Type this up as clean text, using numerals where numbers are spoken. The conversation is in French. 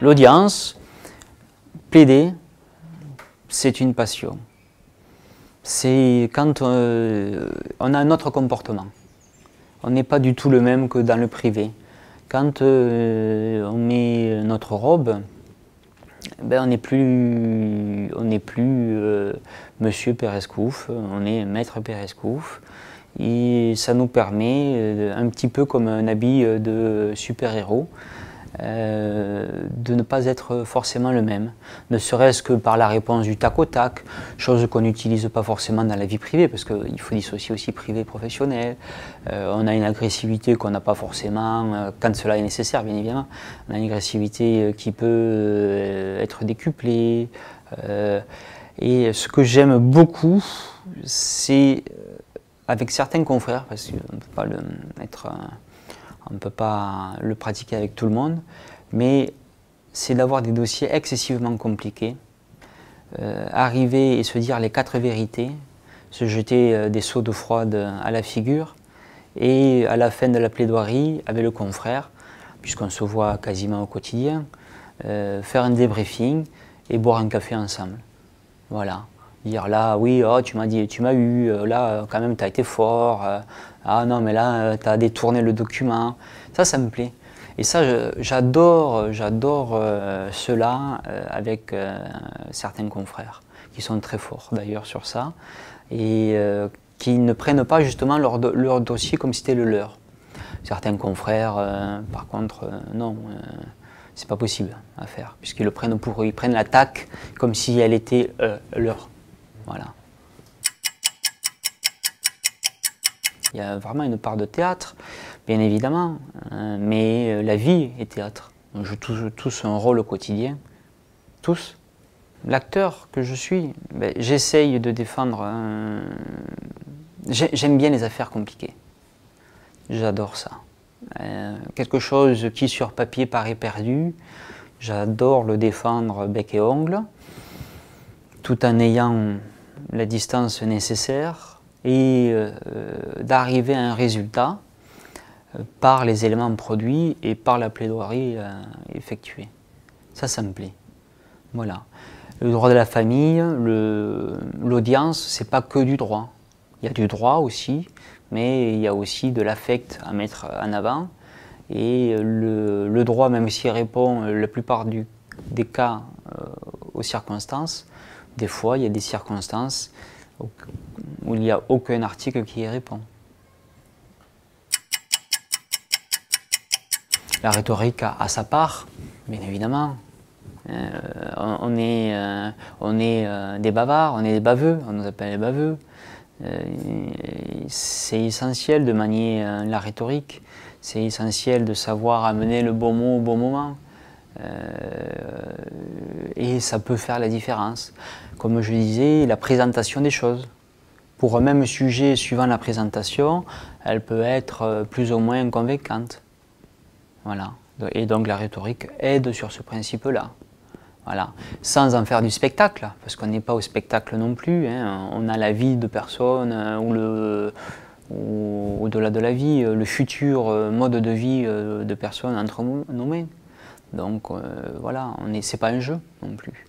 L'audience, plaider, c'est une passion. C'est quand on a un autre comportement. On n'est pas du tout le même que dans le privé. Quand on met notre robe, ben on n'est plus Monsieur Perescouf, on est Maître Perescouf. Et ça nous permet, un petit peu comme un habit de super-héros, de ne pas être forcément le même, ne serait-ce que par la réponse du tac au tac, chose qu'on n'utilise pas forcément dans la vie privée, parce qu'il faut dissocier aussi privé et professionnel. On a une agressivité qu'on n'a pas forcément, quand cela est nécessaire bien évidemment, on a une agressivité qui peut être décuplée. Et ce que j'aime beaucoup, c'est avec certains confrères, parce qu'on ne peut pas le pratiquer avec tout le monde, mais c'est d'avoir des dossiers excessivement compliqués, arriver et se dire les 4 vérités, se jeter des seaux d'eau froide à la figure, et à la fin de la plaidoirie, avec le confrère, puisqu'on se voit quasiment au quotidien, faire un débriefing et boire un café ensemble. Voilà. Dire là, oui, oh, tu m'as eu, là, quand même, tu as été fort, ah non, mais là, tu as détourné le document. Ça me plaît. Et ça, j'adore cela avec certains confrères, qui sont très forts d'ailleurs sur ça, et qui ne prennent pas justement leur dossier comme si c'était le leur. Certains confrères, par contre, non. C'est pas possible à faire, puisqu'ils le prennent pour eux, ils prennent l'attaque comme si elle était leur. Voilà. Il y a vraiment une part de théâtre, bien évidemment, mais la vie est théâtre. On joue tous un rôle au quotidien, tous. L'acteur que je suis, ben, j'essaye de défendre. J'aime bien les affaires compliquées. J'adore ça. Quelque chose qui sur papier paraît perdu, j'adore le défendre bec et ongle, tout en ayant la distance nécessaire et d'arriver à un résultat par les éléments produits et par la plaidoirie effectuée. Ça me plaît. Voilà. Le droit de la famille, l'audience, c'est pas que du droit. Il y a du droit aussi, mais il y a aussi de l'affect à mettre en avant. Et le droit, même s'il répond la plupart des cas aux circonstances, des fois il y a des circonstances où il n'y a aucun article qui y répond. La rhétorique a sa part, bien évidemment. On est des bavards, on est des baveux, on nous appelle les baveux. C'est essentiel de manier la rhétorique, c'est essentiel de savoir amener le bon mot au bon moment. Et ça peut faire la différence. Comme je disais, la présentation des choses. Pour un même sujet, suivant la présentation, elle peut être plus ou moins convaincante. Voilà. Et donc la rhétorique aide sur ce principe-là. Voilà. Sans en faire du spectacle, parce qu'on n'est pas au spectacle non plus. Hein. On a la vie de personnes ou au-delà de la vie, le futur mode de vie de personnes entre nos mains. Donc voilà, c'est pas un jeu non plus.